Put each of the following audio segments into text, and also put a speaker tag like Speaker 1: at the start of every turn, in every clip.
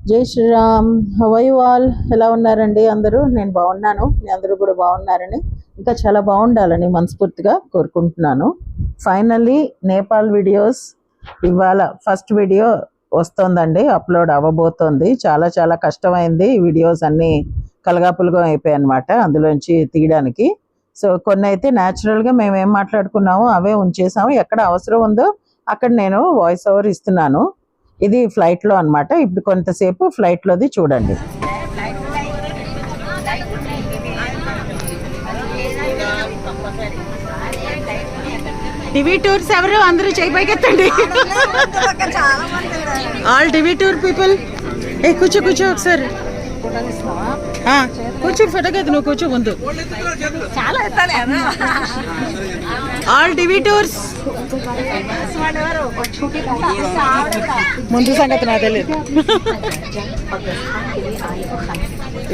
Speaker 1: జై Sriram. How all? ఎలా ఉన్నారండి అందరూ? నేను బాగున్నాను, మీ అందరూ కూడా బాగున్నారని, ఇంకా చాలా బాగుండాలని మనస్ఫూర్తిగా కోరుకుంటున్నాను. ఫైనల్లీ నేపాల్ వీడియోస్ ఇవాళ ఫస్ట్ వీడియో వస్తుందండి, అప్లోడ్ అవ్వబోతోంది. చాలా చాలా కష్టమైంది, వీడియోస్ అన్నీ కలగాపులగం అయిపోయాయి అనమాట అందులోంచి తీయడానికి. సో కొన్ని అయితే న్యాచురల్గా మేము ఏం మాట్లాడుకున్నామో అవే ఉంచేసాము, ఎక్కడ అవసరం ఉందో అక్కడ నేను వాయిస్ ఓవర్ ఇస్తున్నాను. ఇది ఫ్లైట్లో అనమాట. ఇప్పుడు కొంతసేపు ఫ్లైట్లోది చూడండి.
Speaker 2: టీవీ టూర్స్ ఎవరు అందరూ చేయి పైకెత్తండి. All TV tour people. ఏ కూర్చో కూర్చో ఒకసారి కూర్చో, ఫోటో కదా నువ్వు కూర్చో ముందు. ఆల్ టీవీ టూర్స్ ముందు సంగతి నాకు తెలియదు.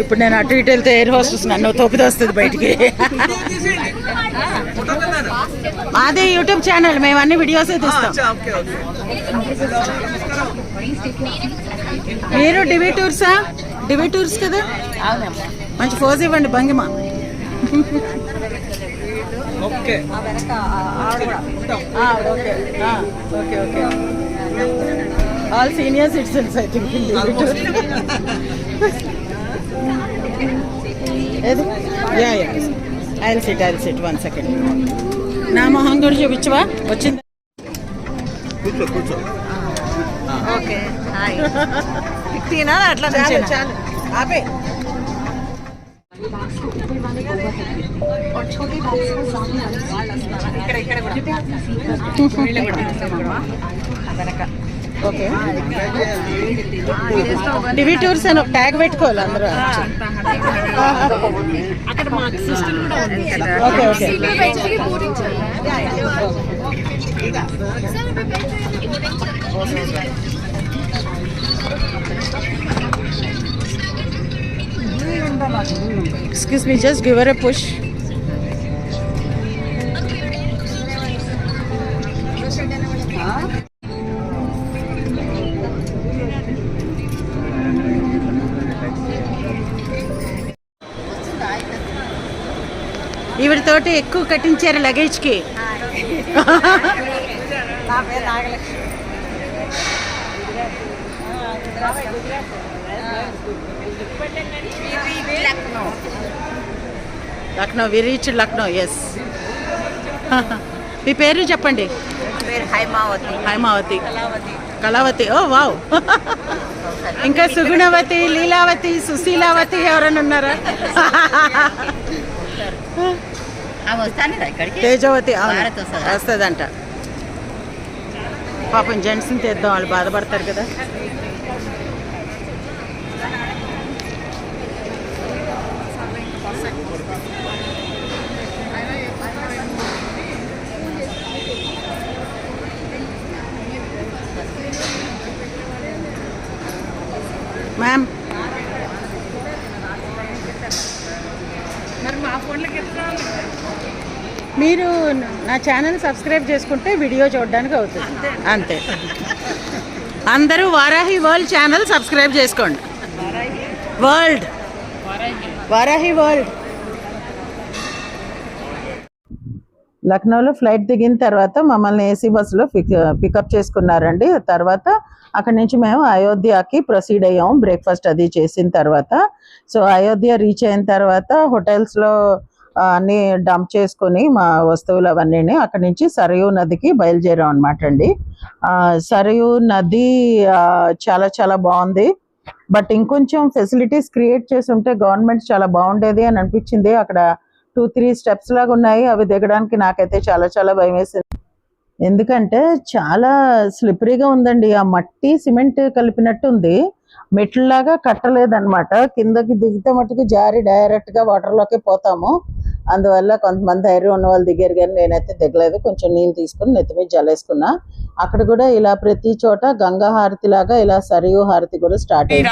Speaker 2: ఇప్పుడు నేను అటు ఇటు వెళ్తే ఎయిర్ హోస్టెస్ నన్ను తోపిది వస్తుంది బయటికి. మాదే యూట్యూబ్ ఛానల్, మేము అన్ని వీడియోస్ తీస్తాం. మీరు టీవీ టూర్సా? టీవీ టూర్స్ కదా, మంచి ఫోజ్ ఇవ్వండి భంగిమ. Okay okay okay. All senior citizens I think. Yeah yeah, I'll SIT 1 second. నా మొహం కూడా చూపించవా? వచ్చింది.
Speaker 3: కూర్చో కూర్చో.
Speaker 2: Okay hi. తినా అట్లా చాలు ఆపే. ఓకే, టీవీ టూర్స్ అని ఒక ట్యాగ్ పెట్టుకోవాలి అందరూ. Okay okay. Excuse me, just give her a push. ఈవిడతోటి ఎక్కువ కట్టించారు లగేజ్కి. Lucknow, we reach Lucknow. Yes. మీ పేరు చెప్పండి. హైమావతి, కళావతి. ఓ వావ్. ఇంకా సుగుణవతి, లీలావతి, సుశీలావతి ఎవరైనా ఉన్నారా? తేజవతి వస్తుందంట. పాపం జెంట్స్ని తెద్దాం, వాళ్ళు బాధపడతారు కదా. మ్యామ్ మీరు నా ఛానల్ సబ్స్క్రైబ్ చేసుకుంటే వీడియో చూడడానికి అవుతుంది, అంతే. అందరూ వారాహి వరల్డ్ ఛానల్ సబ్స్క్రైబ్ చేసుకోండి. World, Varahi World.
Speaker 1: లక్నోలో ఫ్లైట్ దిగిన తర్వాత మమ్మల్ని ఏసీ బస్సులో పికప్ చేసుకున్నారండి. తర్వాత అక్కడి నుంచి మేము అయోధ్యకి ప్రొసీడ్ అయ్యాము, బ్రేక్ఫాస్ట్ అది చేసిన తర్వాత. సో అయోధ్య రీచ్ అయిన తర్వాత హోటల్స్లో అన్నీ డంప్ చేసుకొని మా వస్తువులు అవన్నీ అక్కడి నుంచి సరయూ నదికి బయలుదేరాం అనమాట అండి. సరయూ నది చాలా చాలా బాగుంది, బట్ ఇంకొంచెం ఫెసిలిటీస్ క్రియేట్ చేసి ఉంటే గవర్నమెంట్ చాలా బాగుండేది అని అనిపించింది. అక్కడ 2-3 స్టెప్స్ లాగా ఉన్నాయి, అవి దిగడానికి నాకైతే చాలా చాలా భయం వేసింది. ఎందుకంటే చాలా స్లిప్పరీగా ఉందండి, ఆ మట్టి సిమెంట్ కలిపినట్టు ఉంది, మెట్లలాగా కట్టలేదన్నమాట. కిందకి దిగితే మట్టుకు జారి డైరెక్ట్గా వాటర్లోకి పోతాము. అందువల్ల కొంతమంది ధైర్యం ఉన్న వాళ్ళు దిగారు, కానీ నేనైతే దిగలేదు. కొంచెం నీళ్ళు తీసుకుని నెత్తి మీద జల్లేసుకున్నా. అక్కడ కూడా ఇలా ప్రతి చోట గంగా హారతి లాగా ఇలా సరియు హారతి కూడా స్టార్ట్ అయింది.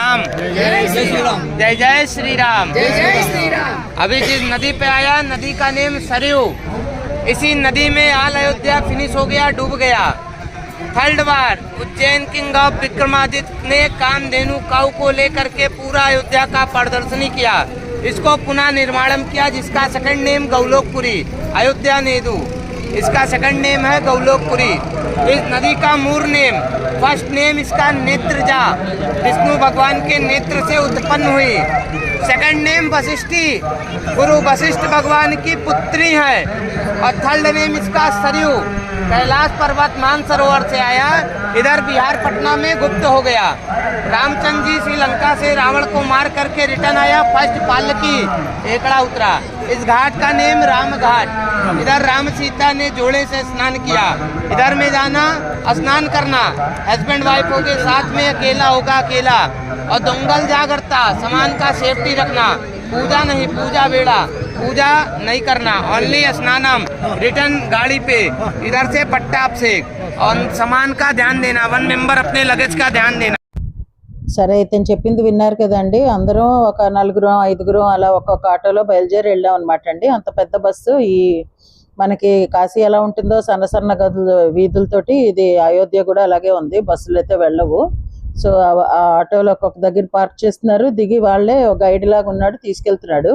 Speaker 4: जय जय श्री राम, जय जय श्री राम। अभी जिस नदी पे आया, नदी का नेम सरयू। इसी नदी में आल अयोध्या फिनिश हो गया, डूब गया। Third bar Ujjain king of Vikramaditya ने कामधेनु काऊ को लेकर के पूरा अयोध्या का प्रदर्शनी किया, इसको पुनः निर्माणम किया, जिसका सेकंड नेम गौलोकपुरी अयोध्या नेदू, इसका सेकंड नेम है गौलोकपुरी। इस नदी का मूल नेम, फर्स्ट नेम इसका नेत्रजा, विष्णु भगवान के नेत्र से उत्पन्न हुई। सेकंड नेम वशिष्ठी, गुरु वशिष्ठ भगवान की पुत्री है। और थर्ड नेम इसका सरयू, कैलाश पर्वत मानसरोवर से आया, इधर बिहार पटना में गुप्त हो गया। रामचंद्र जी श्रीलंका से रावण को मार करके रिटर्न आया, फर्स्ट पालकी एकड़ा उतरा। इस घाट का नेम राम घाट। इधर राम सीता ने जोड़े से स्नान किया, इधर में जाना स्नान करना, हस्बैंड वाइफ हो के साथ में, अकेला होगा अकेला। और दंगल जागरता, सामान का सेफ्टी रखना, पूजा नहीं, पूजा बेड़ा, पूजा नहीं करना, ओनली स्नानम, रिटर्न गाड़ी पे, इधर से पट्टा से, और सामान का ध्यान देना, 1 मेंबर अपने लगेज का ध्यान देना।
Speaker 1: సరే ఇతను చెప్పింది విన్నారు కదండి. అందరం ఒక 4-5 అలా ఒక్కొక్క ఆటోలో బయలుదేరి వెళ్ళాం అనమాట అండి. అంత పెద్ద బస్సు. ఈ మనకి కాశీ ఎలా ఉంటుందో సన్న సన్న గదులు వీధులతోటి ఇది అయోధ్య కూడా అలాగే ఉంది. బస్సులు అయితే వెళ్ళవు. సో ఆ ఆటోలో ఒక్కొక్క దగ్గర పార్క్ చేస్తున్నారు, దిగి వాళ్ళే గైడ్ లాగా ఉన్నాడు, తీసుకెళ్తున్నాడు.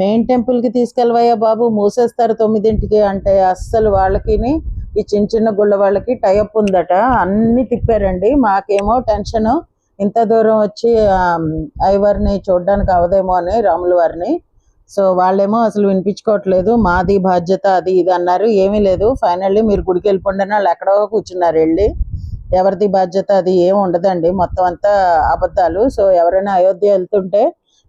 Speaker 1: మెయిన్ టెంపుల్కి తీసుకెళ్ళవయ్యా బాబు, మూసేస్తారు 9ంటికి అంటే అస్సలు వాళ్ళకి ఈ చిన్న చిన్న గుళ్ళ వాళ్ళకి టైఅప్ ఉందట. అన్ని తిప్పారండి. మాకేమో టెన్షన్, ఇంత దూరం వచ్చి అయ్యవారిని చూడడానికి అవదేమో అని, రాముల వారిని. సో వాళ్ళేమో అసలు వినిపించుకోవట్లేదు, మాది బాధ్యత అది ఇది అన్నారు. ఏమీ లేదు, ఫైనల్లీ మీరు గుడికి వెళ్ళిపోండి అని వాళ్ళు ఎక్కడో కూర్చున్నారు వెళ్ళి. ఎవరిది బాధ్యత అది ఏమి ఉండదండి, మొత్తం అంతా అబద్ధాలు. సో ఎవరైనా అయోధ్య వెళ్తుంటే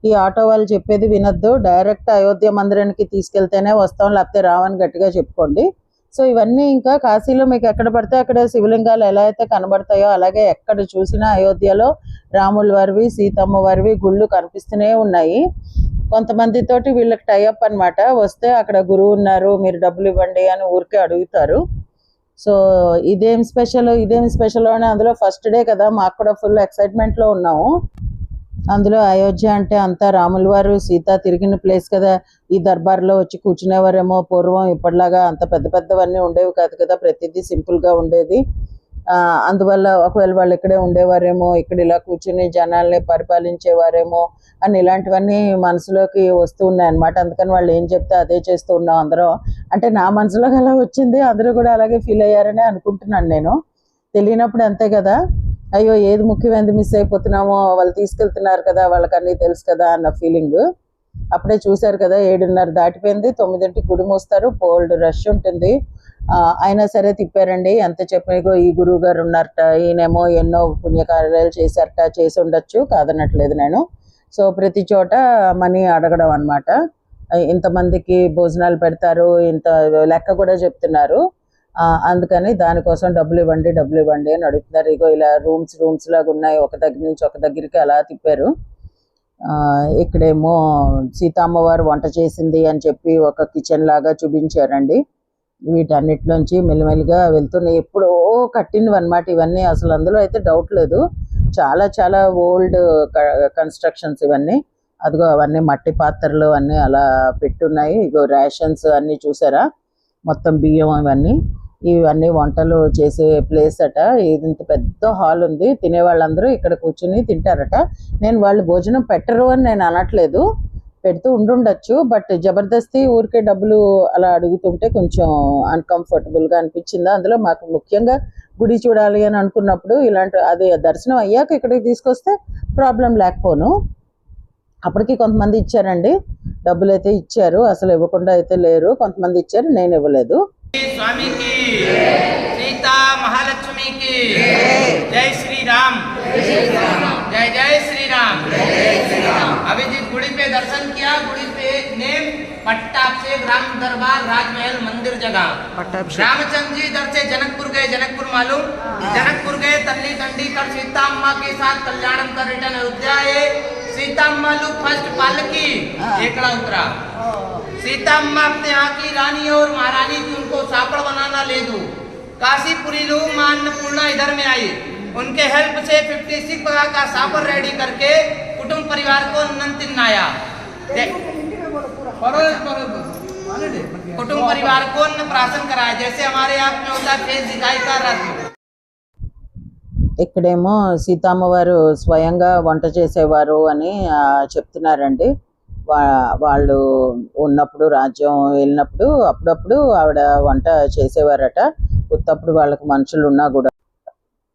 Speaker 1: ఈ ఆటో వాళ్ళు చెప్పేది వినొద్దు, డైరెక్ట్ అయోధ్య మందిరానికి తీసుకెళ్తేనే వస్తాం, లేకపోతే రావని గట్టిగా చెప్పుకోండి. సో ఇవన్నీ ఇంకా కాశీలో మీకు ఎక్కడ పడితే అక్కడ శివలింగాలు ఎలా అయితే కనబడతాయో అలాగే ఎక్కడ చూసినా అయోధ్యలో రాముల వారివి, సీతమ్మ వారివి గుళ్ళు కనిపిస్తూనే ఉన్నాయి. కొంతమందితోటి వీళ్ళకి టైఅప్ అనమాట. వస్తే అక్కడ గురువు ఉన్నారు, మీరు డబ్బులు ఇవ్వండి అని ఊరికే అడుగుతారు. సో ఇదేం స్పెషల్ అని అందులో ఫస్ట్ డే కదా, మాకు కూడా ఫుల్ ఎక్సైట్మెంట్లో ఉన్నాము. అందులో అయోధ్య అంటే అంతా రాముల వారు సీత తిరిగిన ప్లేస్ కదా. ఈ దర్బార్లో వచ్చి కూర్చునేవారేమో పూర్వం, ఇప్పటిలాగా అంత పెద్ద పెద్దవన్నీ ఉండేవి కాదు కదా, ప్రతిదీ సింపుల్గా ఉండేది. అందువల్ల ఒకవేళ వాళ్ళు ఇక్కడే ఉండేవారేమో, ఇక్కడ ఇలా కూర్చుని జనాల్ని పరిపాలించేవారేమో అని ఇలాంటివన్నీ మనసులోకి వస్తూ ఉన్నాయి అన్నమాట. అందుకని వాళ్ళు ఏం చెప్తే అదే చేస్తూ ఉన్నాం అందరం. అంటే నా మనసులోకి అలా వచ్చింది, అందరూ కూడా అలాగే ఫీల్ అయ్యారని అనుకుంటున్నాను నేను. తెలియనప్పుడు అంతే కదా, అయ్యో ఏది ముఖ్యమైనది మిస్ అయిపోతున్నామో, వాళ్ళు తీసుకెళ్తున్నారు కదా, వాళ్ళకి అన్నీ తెలుసు కదా అన్న ఫీలింగ్. అప్పుడే చూశారు కదా 7:30 దాటిపోయింది, 9ంటికి గుడి మూస్తారు, బోల్డ్ రష్ ఉంటుంది. అయినా సరే తిప్పారండి. ఎంత చెప్పిగో ఈ గురువు గారు ఉన్నారట, ఈయనేమో ఎన్నో పుణ్యకార్యాలు చేశారట, చేసి ఉండొచ్చు, కాదనట్లేదు నేను. సో ప్రతి చోట మనీ అడగడం అనమాట. ఇంతమందికి భోజనాలు పెడతారు, ఇంత లెక్క కూడా చెప్తున్నారు. అందుకని దానికోసం డబ్బులు ఇవ్వండి అని అడుగుతున్నారు. ఇగో ఇలా రూమ్స్ లాగా ఉన్నాయి, ఒక దగ్గర నుంచి ఒక దగ్గరికి అలా తిప్పారు. ఇక్కడేమో సీతమ్మవారు వంట చేసింది అని చెప్పి ఒక కిచెన్ లాగా చూపించారండి. వీటన్నిటిలోంచి మెల్లిమెల్లిగా వెళ్తున్నాయి. ఎప్పుడో కట్టినవి అనమాట ఇవన్నీ, అసలు అందులో అయితే డౌట్ లేదు. చాలా చాలా ఓల్డ్ కన్స్ట్రక్షన్స్ ఇవన్నీ. అదిగో అవన్నీ మట్టి పాత్రలు అన్నీ అలా పెట్టున్నాయి. ఇగో రేషన్స్ అన్నీ చూసారా, మొత్తం బియ్యం ఇవన్నీ వంటలు చేసే ప్లేస్ అట. ఇంత పెద్ద హాల్ ఉంది, తినేవాళ్ళందరూ ఇక్కడ కూర్చుని తింటారట. నేను వాళ్ళు భోజనం పెట్టరు అని నేను అనట్లేదు, పెడుతూ ఉండుండొచ్చు. బట్ జబర్దస్తి ఊరికే డబ్బులు అలా అడుగుతుంటే కొంచెం అన్కంఫర్టబుల్గా అనిపించింది. అందులో మాకు ముఖ్యంగా గుడి చూడాలి అని అనుకున్నప్పుడు ఇలాంటి అది దర్శనం అయ్యాక ఇక్కడికి తీసుకొస్తే ప్రాబ్లం లేకపోను. అప్పటికి కొంతమంది ఇచ్చారండి, డబ్బులు అయితే ఇచ్చారు, అసలు ఇవ్వకుండా అయితే లేరు. కొంతమంది ఇచ్చారు, నేను ఇవ్వలేదు.
Speaker 4: स्वामी की सीता महालक्ष्मी की जय श्री राम, जय जय श्री राम। अभी जिस गुड़ी पे दर्शन किया, गुड़ी पे नेम पट्टाभिषेक राम दरबार राजमहल मंदिर जगह। रामचंद्र जी इधर से जनकपुर गए, जनकपुर मालूम, जनकपुर गए, तल्ली कंडी कर सीता अम्मा के साथ कल्याणम कर रिटर्न अयोध्या आए। सीता अम्मा लोग फर्स्ट पालकी एकड़ा उतरा। सीता अम्मा अपने यहाँ की रानी और महारानी थी, उनको सापड़ बनाना ले दो। काशीपुरी लोग मां अन्नपूर्णा इधर में आई, उनके हेल्प से 56 प्रकार का सापड़ रेडी करके कुटुंब परिवार को अन्न तिन्नाया। कुटुंब परिवार को अन्न प्राशन कराया, जैसे हमारे आप में होता है फेस दिखाई का रस्म।
Speaker 1: ఇక్కడేమో సీతమ్మవారు స్వయంగా వంట చేసేవారు అని చెప్తున్నారండి. వాళ్ళు ఉన్నప్పుడు రాజ్యం వెళ్ళినప్పుడు అప్పుడప్పుడు ఆవిడ వంట చేసేవారట, ఉత్తప్పుడు వాళ్ళకి మనుషులు ఉన్నా కూడా.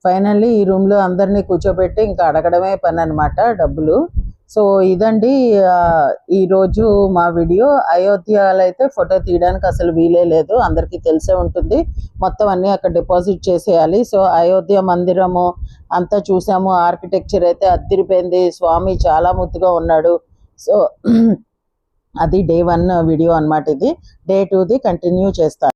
Speaker 1: ఫైనల్లీ ఈ రూమ్లో అందరినీ కూర్చోబెట్టి ఇంకా అడగడమే పని అనమాట డబ్బులు. సో ఇదండి ఈరోజు మా వీడియో. అయోధ్యలో అయితే ఫోటో తీయడానికి అసలు వీలే లేదు, అందరికీ తెలిసే ఉంటుంది. మొత్తం అన్నీ అక్కడ డిపాజిట్ చేసేయాలి. సో అయోధ్య మందిరము అంతా చూసాము, ఆర్కిటెక్చర్ అయితే అద్దిరిపోయింది, స్వామి చాలా ముద్దుగా ఉన్నాడు. సో అది డే 1 వీడియో అన్నమాట. ఇది డే 2ది కంటిన్యూ చేస్తాను.